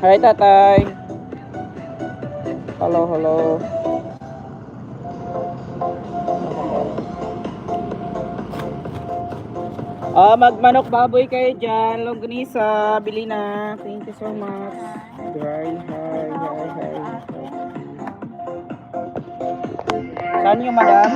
Hi, tatay. Hello, hello. Magmanok baboy kayo dyan. Longganisa, bili na. Thank you so much. Hi, hi, hi, hi. Saan yung madam?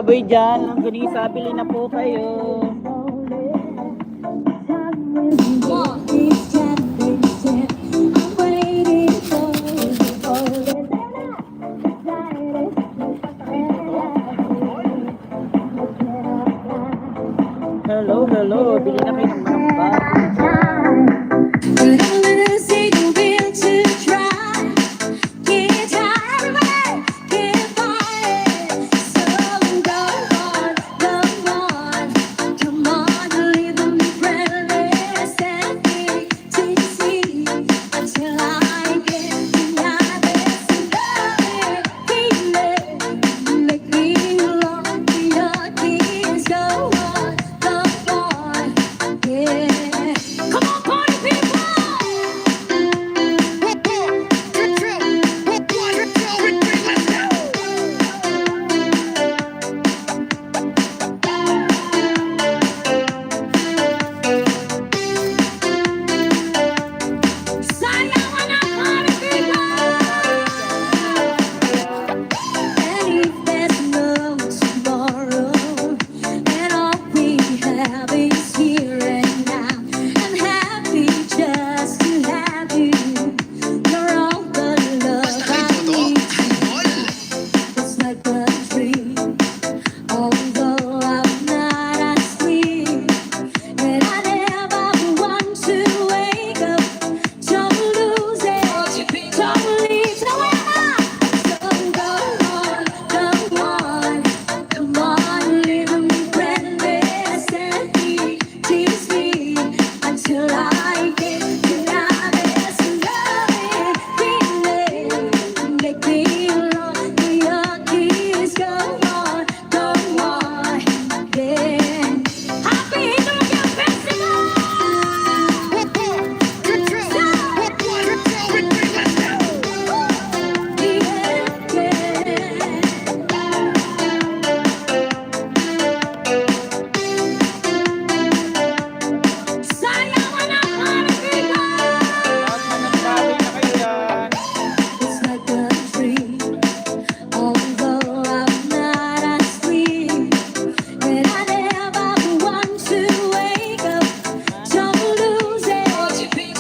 baboy dyan, longganisa, bili na po kayo. Hello, hello, bili na kayo ng manok baboy dyan. But I'm gonna say the will to try. Get tired, get fired. So go on, come on, leave them breathless and me to see until I get behind this loving feeling. Make me long for your kiss. Go on, yeah. Come on, party people. Sayang party people. And if there's no tomorrow, and all we have is here and now, I'm happy just to have you. You're all the love I need. It's like a dream, although I'm not asleep. And I never want to wake up. Don't lose it, don't leave the way. So go on, come on, leave me breathless and tease me until I get behind this loving feeling. Make me long for your kiss. Go on, yeah. Happy Halloween Festival! Sayang party people. Manok baboy na kayo dyan. It's like a dream, although I'm not asleep. And I never want to wake up. Don't lose it,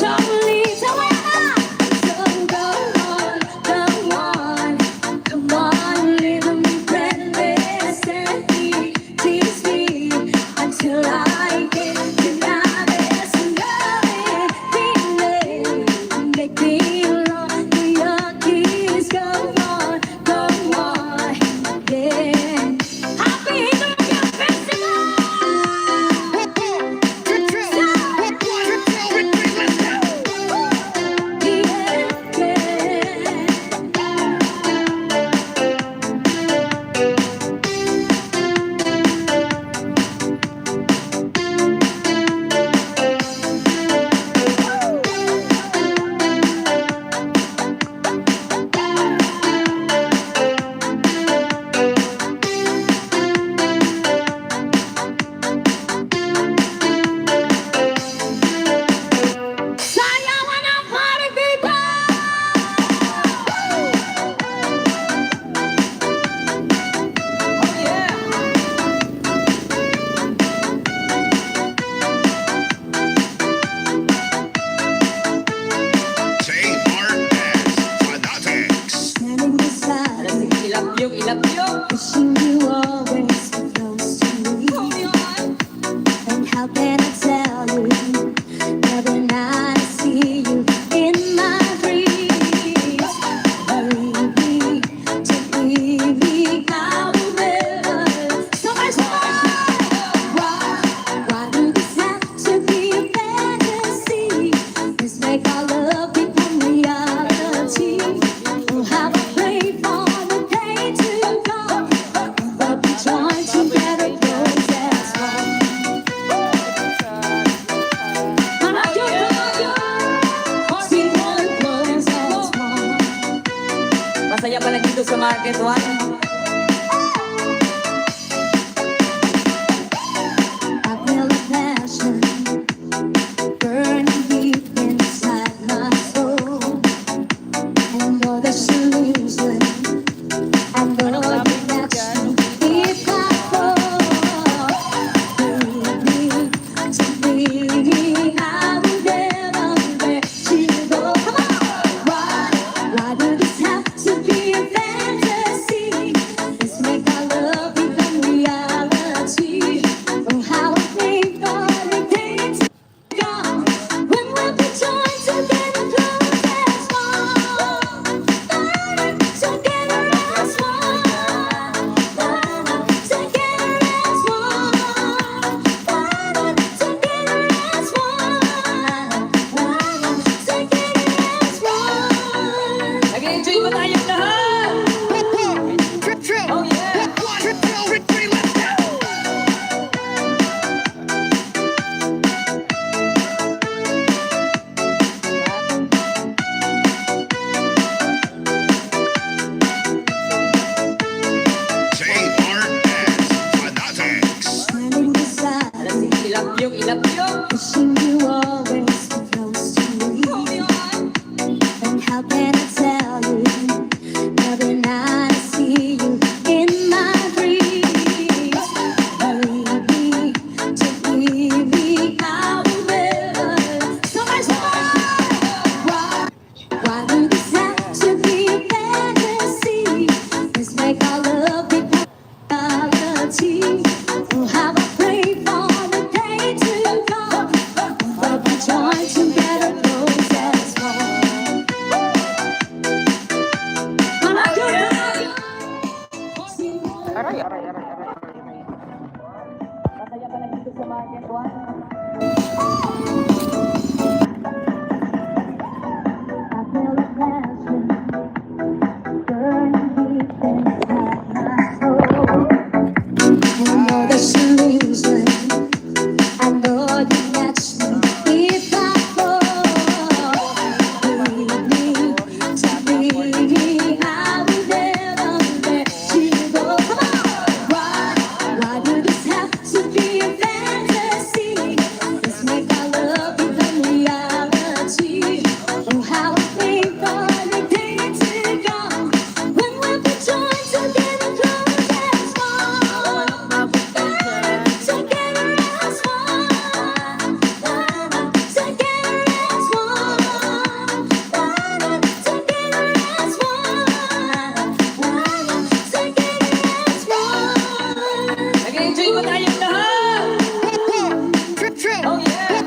don't leave the way. So go on, come on, leave me breathless and tease me until I get behind this loving feeling. Make me long for your kiss. Go on, yeah. Happy Halloween Festival! Sayang party people. Standing beside me, wishing you always were close to me. And how can I tell you that when I see you in my dreams, believe me, don't leave me, I will never. So much more. Why do this have to be a fantasy? Let's make our love become reality. We'll have a play for the day to come. But we join together, cause that's one. Come on, see one close, that's one. Masaya pala dito sa Market 1. I feel a passion burning deep inside my soul. And you're the solution. I know that you, if I ilapyok, ilapyok. Wishing you always were close to me. And how can I tell you? Every night I see you in my dreams. Believe me, to believe me, I will never. So much more. Why do this have to be a fantasy? Let's make our love become reality. Oh, how I pray for the day to come. But we join together, close as one. Come on, do it. Aray, aray, aray, aray, aray. Masaya ka na dito sa Market 1. I feel a passion burning deep inside my soul. I know there's a reason. I know you catch me if I fall. Believe me, to believe me, I will never let you go. Come on, why do this have to be a fantasy? Let's make our love become reality. Oh, how I wait for the day to come when we'll be joined together, close as one. Together as one. Together as one. Together as one. Together as one. Nag-enjoy ba tayong lahat? Oh yeah!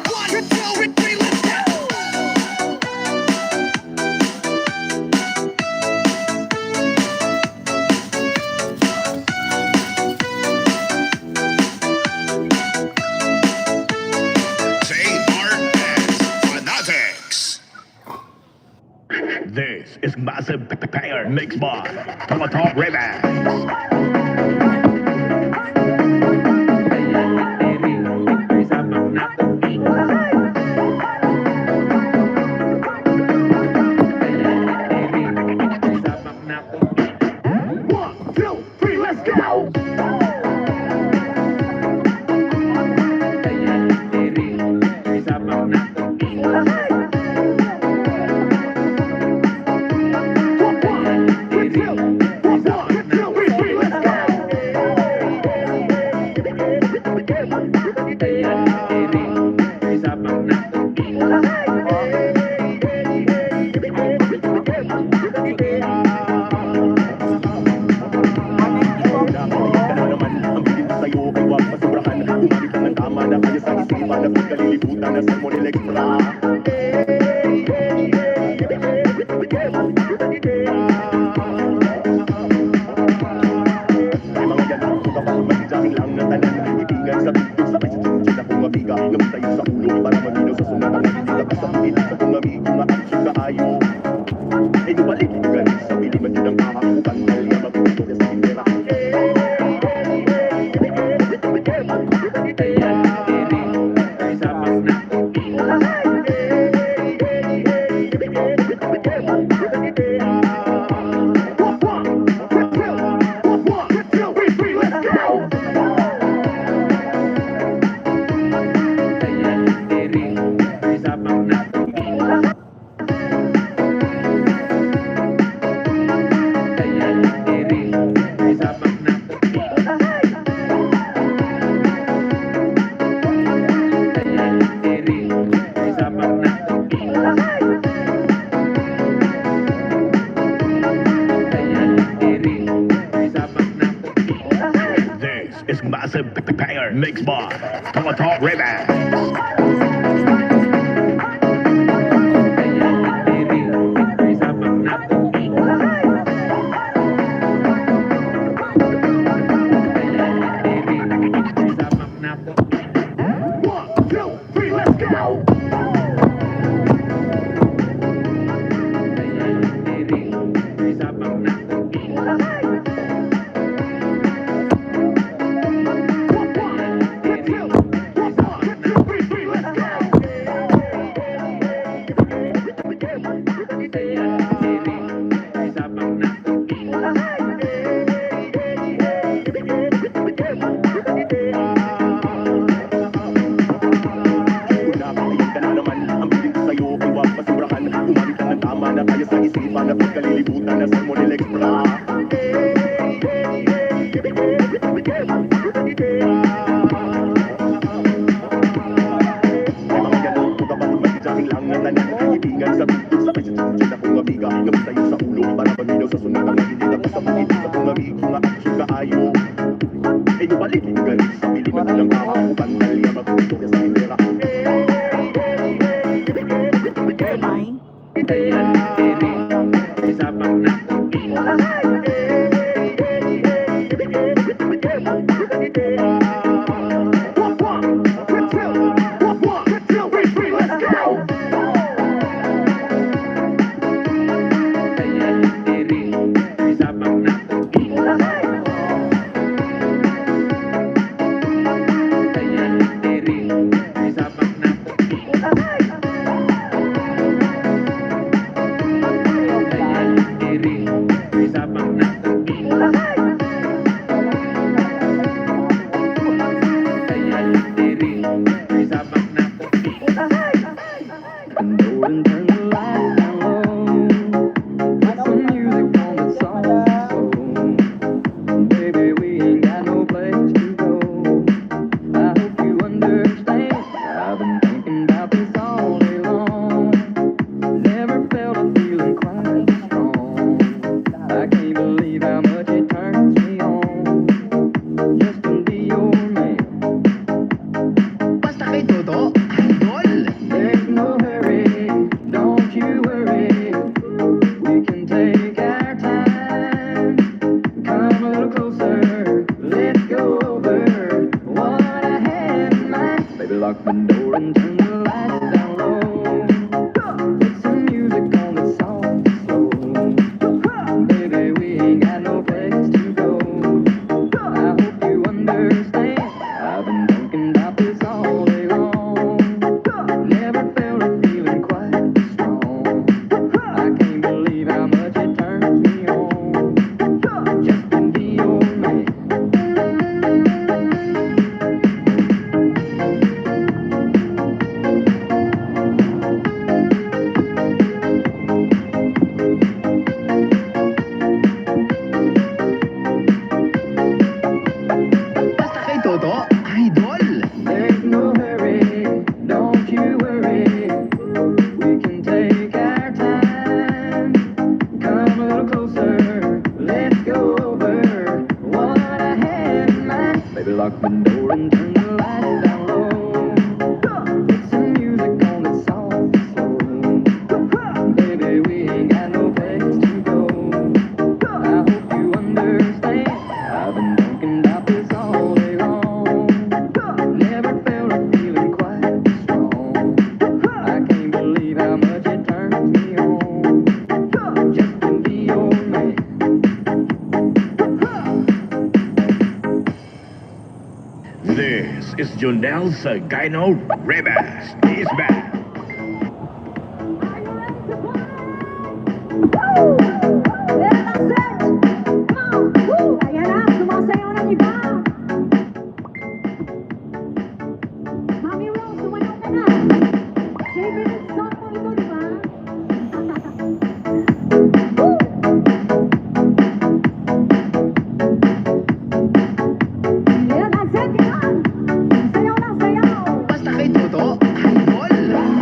Fanatics. This is Massive Payer mixed by Peloton Remix. One, two, three, let's go. This is Massive Payer mixed by Peloton Remix. One, two, three, let's go. This is Junel Sagino Rivas. He's back. Basta kay Toto, idol.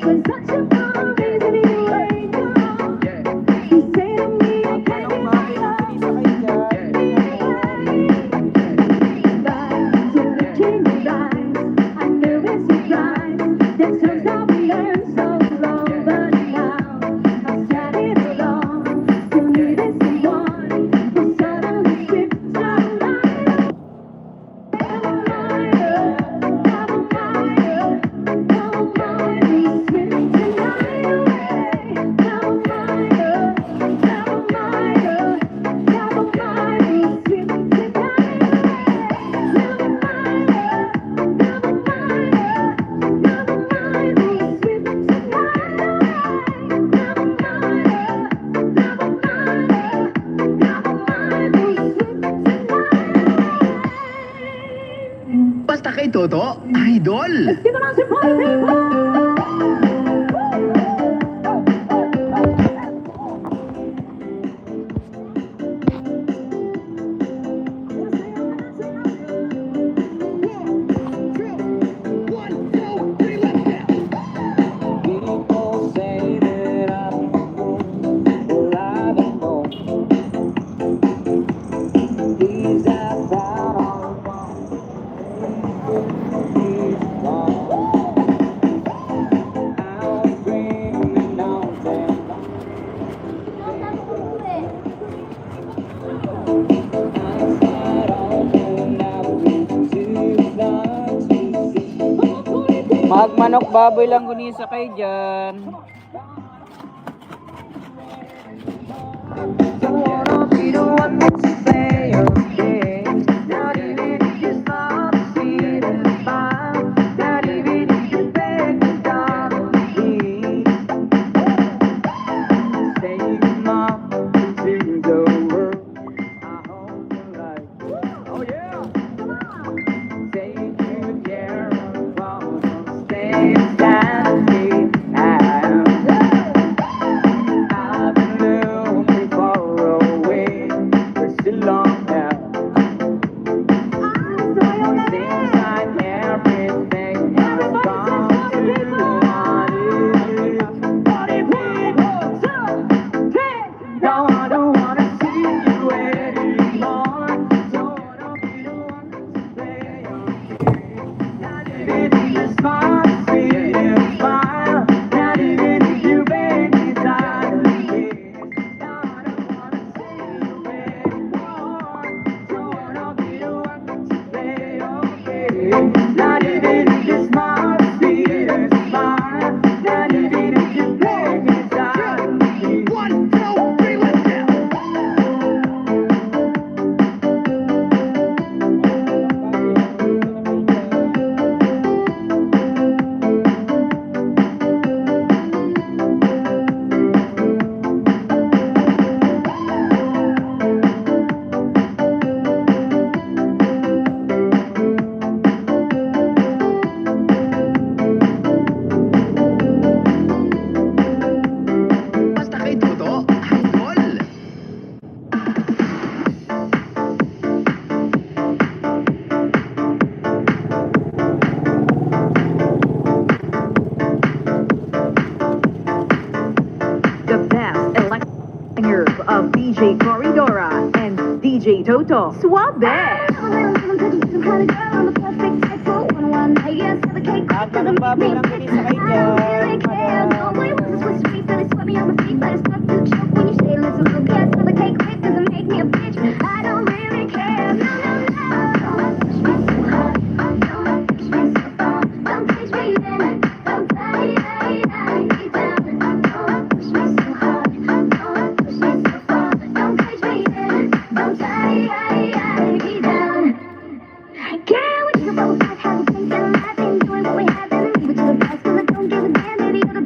'Cause such a far reason you ain't gone. You say to me I can't Manok be baboy, longganisa kayo dyan. I knew it's a crime. That shows how we learned so long, but now I've got it alone. Still needed someone who suddenly slipped out. Never mind, never mind, never mind. We slip tonight away. Never mind, never mind, never mind. We slip tonight away. Never mind, never mind, never mind. We slip tonight away. Never mind, never mind, never mind. We slip tonight away. Basta kay Toto, idol! Give it on to party. People say that I'm alive and known. These are down these walls. I was dreaming on them. I said all the night too long to see. Magmanok baboy, longganisa kayo dyan. Don't wanna be the one to say okay. Not even if you stop seeing it fine. Not even if you beg me down on me. Say mom to the world. I hope you like. Oh yeah. Take good care of all the things that we have. I've been looking far away for so long now. Seems like everything has gone to what it is. No, I don't wanna see you anymore. Don't wanna be the one to stay okay. Not even if you smile, sweet and smile. Not even if you beg me silently. No, I don't wanna see you anymore. Don't wanna be the one to stay okay. Not even if you smile, sweet and smile. Not even if you beg me silently. 1, 2, 3, let's go. Basta kay Toto, idol! The best electing of DJ Corridora and DJ Toto. Suave! Magmanok baboy, longganisa kayo dyan. I don't really care. No, no, no. Don't push me so hard. Don't push me so far. Don't push me then. Don't tie me down. Don't push me so hard. Don't push me so far. Don't push me then. Don't tie me down. Can't we take a bubble bath, have a drink and laugh, enjoy what we have, and then leave it to the past, 'cause I don't give a damn, baby, you're the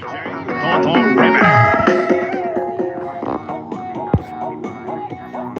DJ